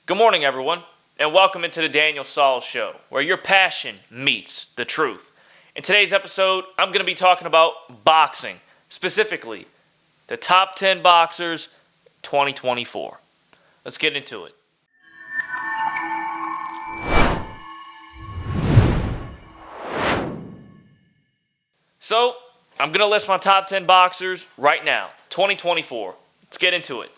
Good morning, everyone, and welcome into the Daniel Saul Show, where your passion meets the truth. In today's episode, I'm going to be talking about boxing, specifically the top 10 boxers 2024. Let's get into it. So, I'm going to list my top 10 boxers right now, 2024. Let's get into it.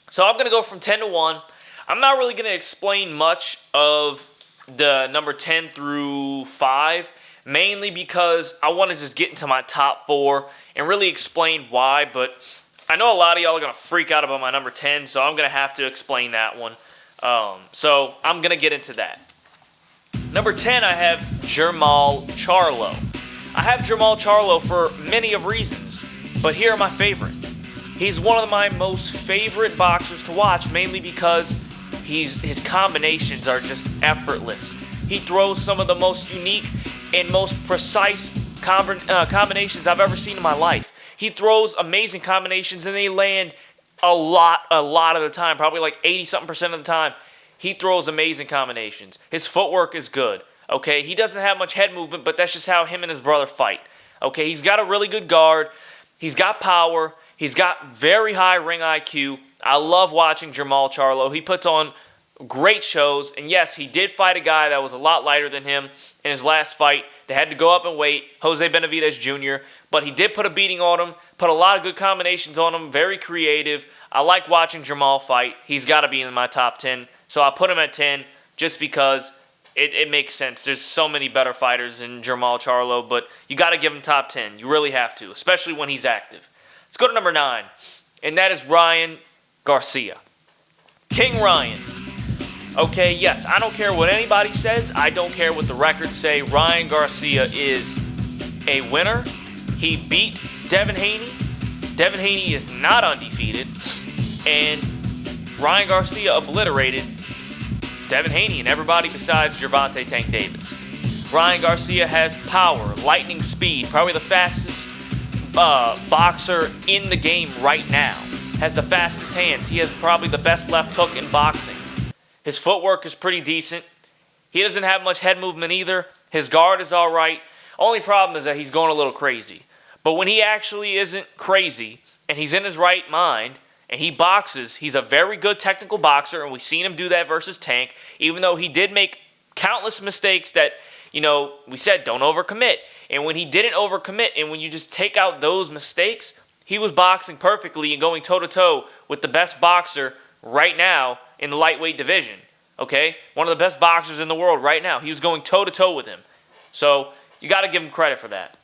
So, I'm going to go from 10 to 1. I'm not really going to explain much of the number 10 through 5, mainly because I want to just get into my top 4 and really explain why, but I know a lot of y'all are going to freak out about my number 10, so I'm going to have to explain that one. So I'm going to get into that. Number 10, I have Jamal Charlo. I have Jamal Charlo for many of reasons, but here are my favorite. He's one of my most favorite boxers to watch, mainly because his combinations are just effortless. He throws some of the most unique and most precise combinations I've ever seen in my life. He throws amazing combinations and they land a lot of the time, probably like 80-something% of the time. He throws amazing combinations. His footwork is good, okay? He doesn't have much head movement, but that's just how him and his brother fight, okay? He's got a really good guard. He's got power. He's got very high ring IQ. I love watching Jamal Charlo. He puts on great shows. And yes, he did fight a guy that was a lot lighter than him in his last fight. They had to go up in weight, Jose Bennovitz Jr., but he did put a beating on him, put a lot of good combinations on him, very creative. I like watching Jamal fight. He's got to be in my top 10. So I put him at 10 just because it makes sense. There's so many better fighters than Jamal Charlo, but you got to give him top 10. You really have to, especially when he's active. Let's go to number 9, and that is Ryan Garcia. King Ryan. Okay, yes, I don't care what anybody says. I don't care what the records say. Ryan Garcia is a winner. He beat Devin Haney. Devin Haney is not undefeated. And Ryan Garcia obliterated Devin Haney and everybody besides Gervonta Tank Davis. Ryan Garcia has power, lightning speed, probably the fastest boxer in the game right now. Has the fastest hands. He has probably the best left hook in boxing. His footwork is pretty decent. He doesn't have much head movement either. His guard is all right. Only problem is that he's going a little crazy. But when he actually isn't crazy and he's in his right mind and he boxes, he's a very good technical boxer, and we've seen him do that versus Tank, even though he did make countless mistakes that, we said don't overcommit. And when he didn't overcommit and when you just take out those mistakes, he was boxing perfectly and going toe-to-toe with the best boxer right now in the lightweight division, okay? One of the best boxers in the world right now. He was going toe-to-toe with him. So you got to give him credit for that.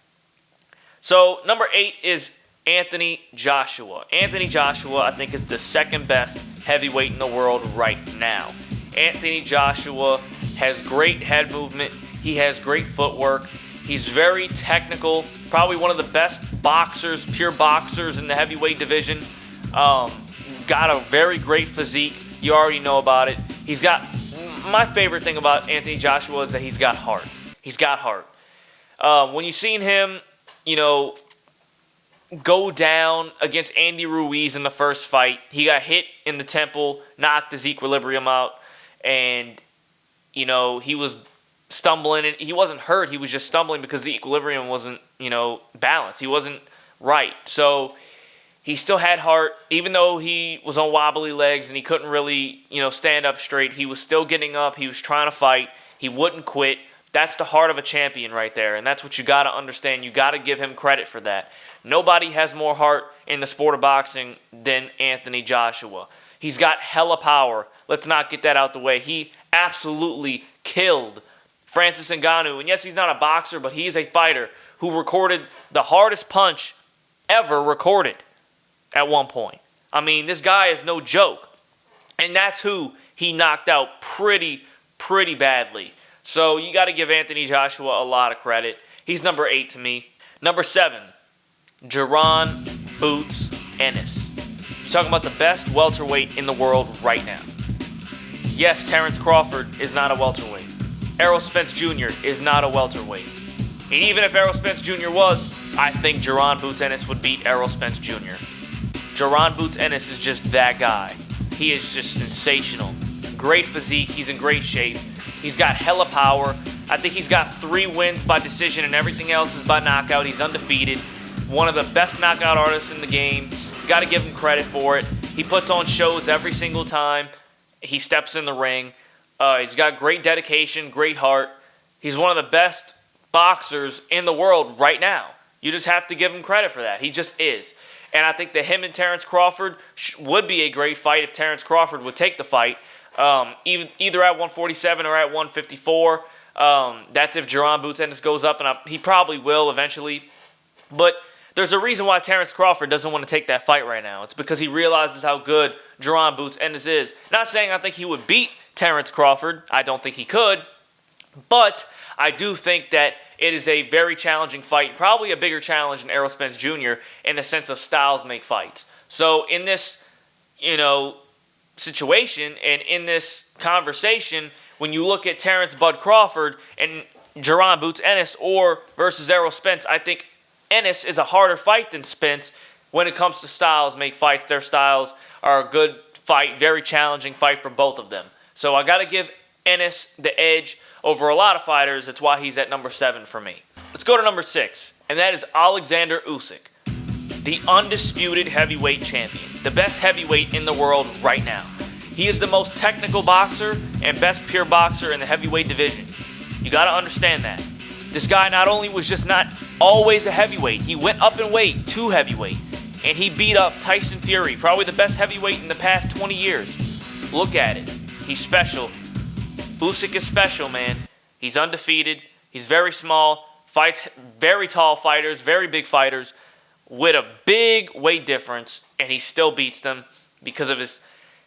So number 8 is Anthony Joshua. Anthony Joshua, I think, is the second best heavyweight in the world right now. Anthony Joshua has great head movement. He has great footwork. He's very technical. Probably one of the best boxers, pure boxers in the heavyweight division. Got a very great physique. You already know about it. He's got, my favorite thing about Anthony Joshua is that he's got heart. He's got heart. When you've seen him, go down against Andy Ruiz in the first fight, he got hit in the temple, knocked his equilibrium out, and, he was stumbling. And he wasn't hurt. He was just stumbling because the equilibrium wasn't, balanced. He wasn't right. So he still had heart, even though he was on wobbly legs and he couldn't really, stand up straight. He was still getting up. He was trying to fight. He wouldn't quit. That's the heart of a champion right there, and that's what you got to understand. You got to give him credit for that. Nobody has more heart in the sport of boxing than Anthony Joshua. He's got hella power. Let's not get that out the way. He absolutely killed Francis Ngannou. And yes, he's not a boxer, but he's a fighter who recorded the hardest punch ever recorded at one point. I mean, this guy is no joke. And that's who he knocked out pretty badly. So you got to give Anthony Joshua a lot of credit. He's number 8 to me. Number 7, Jaron Boots Ennis. You're talking about the best welterweight in the world right now. Yes, Terence Crawford is not a welterweight. Errol Spence Jr. is not a welterweight. And even if Errol Spence Jr. was, I think Jaron Boots Ennis would beat Errol Spence Jr. Jaron Boots Ennis is just that guy. He is just sensational. great physique. He's in great shape. He's got hella power. I think he's got 3 wins by decision, and everything else is by knockout. He's undefeated. One of the best knockout artists in the game. Got to give him credit for it. He puts on shows every single time he steps in the ring. He's got great dedication, great heart. He's one of the best boxers in the world right now. You just have to give him credit for that. He just is. And I think that him and Terence Crawford would be a great fight if Terence Crawford would take the fight, either at 147 or at 154. That's if Jaron Boots Ennis goes up, and he probably will eventually. But there's a reason why Terence Crawford doesn't want to take that fight right now. It's because he realizes how good Jaron Boots Ennis is. Not saying I think he would beat Terence Crawford. I don't think he could. But I do think that it is a very challenging fight, probably a bigger challenge than Errol Spence Jr. in the sense of styles make fights. So in this, situation and in this conversation, when you look at Terence Bud Crawford and Jaron Boots Ennis or versus Errol Spence, I think Ennis is a harder fight than Spence when it comes to styles make fights. Their styles are a good fight, very challenging fight for both of them. So I got to give Ennis the edge over a lot of fighters. That's why he's at number 7 for me. Let's go to number 6, and that is Alexander Usyk, the undisputed heavyweight champion, the best heavyweight in the world right now. He is the most technical boxer and best pure boxer in the heavyweight division. You got to understand that. This guy not only was just not always a heavyweight, he went up in weight to heavyweight, and he beat up Tyson Fury, probably the best heavyweight in the past 20 years. Look at it. He's special. Usyk is special, man. He's undefeated. He's very small. Fights very tall fighters, very big fighters with a big weight difference, and he still beats them because of his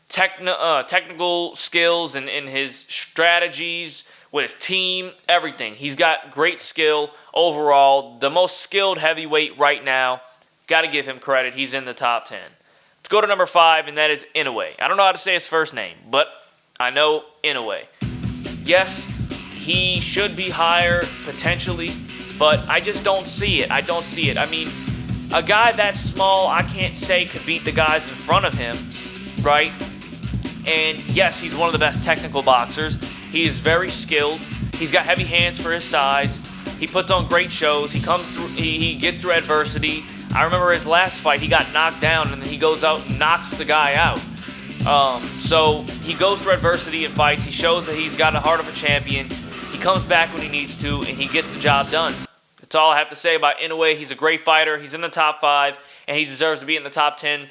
technical skills and his strategies with his team, everything. He's got great skill overall. The most skilled heavyweight right now. Got to give him credit. He's in the top 10. Let's go to number 5, and that is Inoue. I don't know how to say his first name, but I know Inoue. Yes, he should be higher potentially, but I just don't see it. I don't see it. I mean, a guy that small, I can't say could beat the guys in front of him, right? And yes, he's one of the best technical boxers. He is very skilled. He's got heavy hands for his size. He puts on great shows. He comes through. He gets through adversity. I remember his last fight, he got knocked down, and then he goes out and knocks the guy out. So he goes through adversity in fights. He shows that he's got a heart of a champion. He comes back when he needs to, and he gets the job done. That's all I have to say about Inoue. He's a great fighter. He's in the top 5, and he deserves to be in the top 10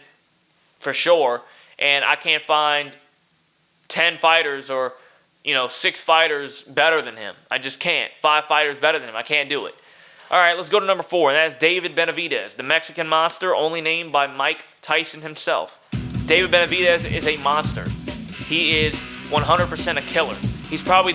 for sure. And I can't find 10 fighters or 6 fighters better than him. I just can't. 5 fighters better than him. I can't do it. All right, let's go to number 4, and that's David Bennovitz, the Mexican monster, only named by Mike Tyson himself. David Bennovitz is a monster. He is 100% a killer. He's probably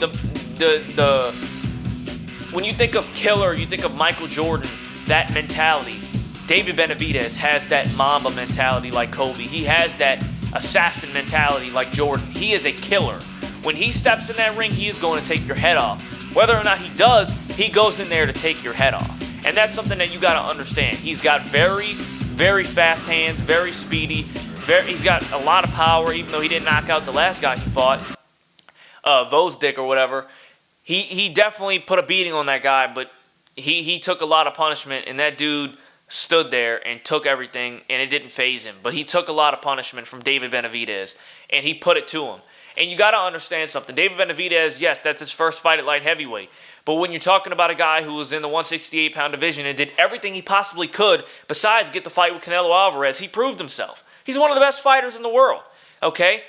when you think of killer, you think of Michael Jordan, that mentality. David Bennovitz has that Mamba mentality like Kobe. He has that assassin mentality like Jordan. He is a killer. When he steps in that ring, he is going to take your head off. Whether or not he does, he goes in there to take your head off. And that's something that you got to understand. He's got very, very fast hands, very speedy. He's got a lot of power, even though he didn't knock out the last guy he fought, Vosdick or whatever. He definitely put a beating on that guy, but he took a lot of punishment, and that dude stood there and took everything, and it didn't faze him. But he took a lot of punishment from David Bennovitz, and he put it to him. And you got to understand something. David Bennovitz, yes, that's his first fight at light heavyweight. But when you're talking about a guy who was in the 168-pound division and did everything he possibly could besides get the fight with Canelo Alvarez, he proved himself. He's one of the best fighters in the world, okay?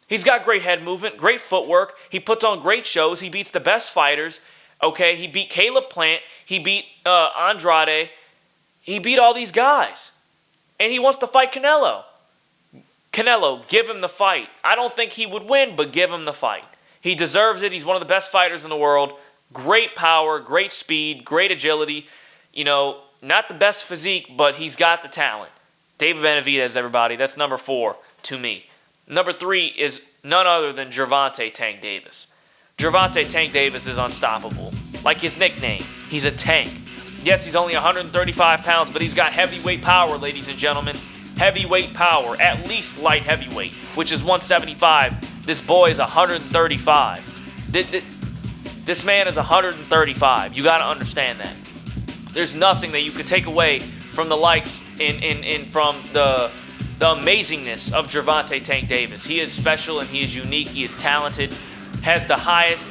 He's got great head movement, great footwork. He puts on great shows. He beats the best fighters, okay? He beat Caleb Plant. He beat Andrade. He beat all these guys. And he wants to fight Canelo. Canelo, give him the fight. I don't think he would win, but give him the fight. He deserves it. He's one of the best fighters in the world. Great power, great speed, great agility. Not the best physique, but he's got the talent. David Bennovitz, everybody. That's number 4 to me. Number 3 is none other than Gervonta Tank Davis. Gervonta Tank Davis is unstoppable. Like his nickname, he's a tank. Yes, he's only 135 pounds, but he's got heavyweight power, ladies and gentlemen. Heavyweight power, at least light heavyweight, which is 175 This boy is 135. This man is 135. You got to understand that. There's nothing that you could take away from the likes from the amazingness of Gervonta Tank Davis. He is special and he is unique. He is talented. Has the highest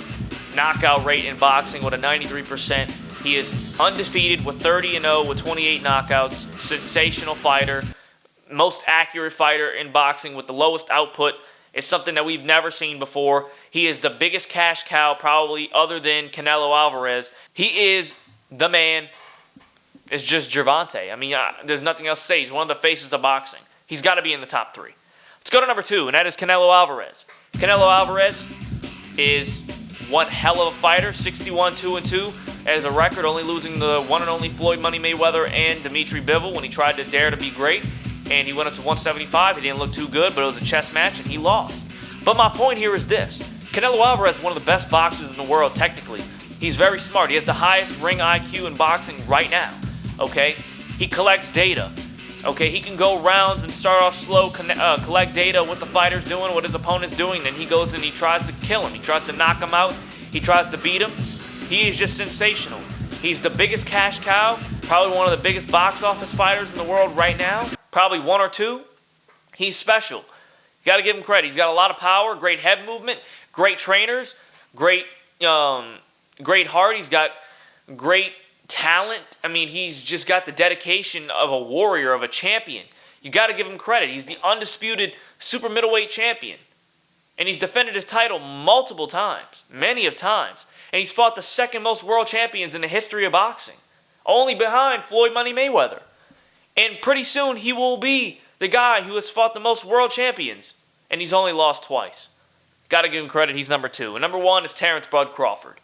knockout rate in boxing with a 93%. He is undefeated with 30-0 with 28 knockouts. Sensational fighter. Most accurate fighter in boxing with the lowest output. It's something that we've never seen before. He is the biggest cash cow probably other than Canelo Alvarez. He is the man. It's just Gervonta. I mean, there's nothing else to say. He's one of the faces of boxing. He's got to be in the top 3. Let's go to number 2, and that is Canelo Alvarez. Canelo Alvarez is one hell of a fighter, 61-2-2 as a record, only losing the one and only Floyd Money Mayweather and Dimitri Bivol when he tried to dare to be great. And he went up to 175. He didn't look too good, but it was a chess match, and he lost. But my point here is this. Canelo Alvarez is one of the best boxers in the world, technically. He's very smart. He has the highest ring IQ in boxing right now, okay? He collects data, okay? He can go rounds and start off slow, collect data, what the fighter's doing, what his opponent's doing, then he goes and he tries to kill him. He tries to knock him out. He tries to beat him. He is just sensational. He's the biggest cash cow, probably one of the biggest box office fighters in the world right now. Probably 1 or 2. He's special. You got to give him credit. He's got a lot of power, great head movement, great trainers, great heart. He's got great talent. I mean, he's just got the dedication of a warrior, of a champion. You got to give him credit. He's the undisputed super middleweight champion. And he's defended his title multiple times, many of times. And he's fought the second most world champions in the history of boxing, only behind Floyd Money Mayweather. And pretty soon, he will be the guy who has fought the most world champions. And he's only lost twice. Got to give him credit. He's number 2. And number 1 is Terence Bud Crawford.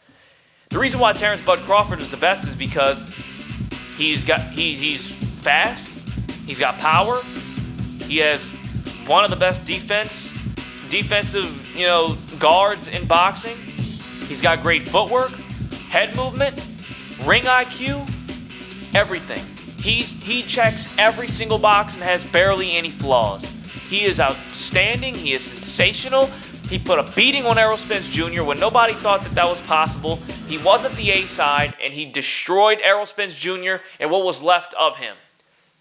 The reason why Terence Bud Crawford is the best is because he's fast. He's got power. He has one of the best defensive, guards in boxing. He's got great footwork, head movement, ring IQ, everything. He checks every single box and has barely any flaws. He is outstanding. He is sensational. He put a beating on Errol Spence Jr. when nobody thought that was possible. He wasn't the A side, and he destroyed Errol Spence Jr. and what was left of him.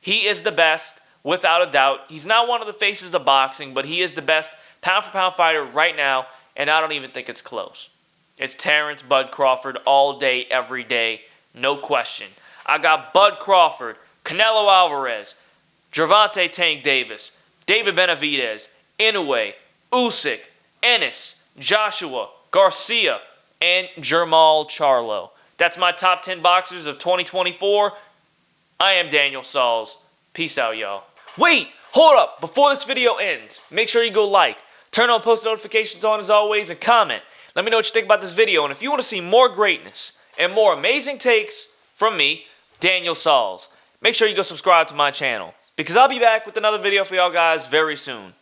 He is the best, without a doubt. He's not one of the faces of boxing, but he is the best pound-for-pound fighter right now, and I don't even think it's close. It's Terence Bud Crawford all day, every day, no question. I got Bud Crawford, Canelo Alvarez, Gervonta Tank Davis, David Bennovitz, Inoue, Usyk, Ennis, Joshua, Garcia, and Jamal Charlo. That's my top 10 boxers of 2024. I am Daniel Sauls. Peace out, y'all. Wait, hold up. Before this video ends, make sure you go like, turn on post notifications on as always, and comment. Let me know what you think about this video. And if you want to see more greatness and more amazing takes from me, Daniel Sauls, make sure you go subscribe to my channel, because I'll be back with another video for y'all guys very soon.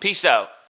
Peace out.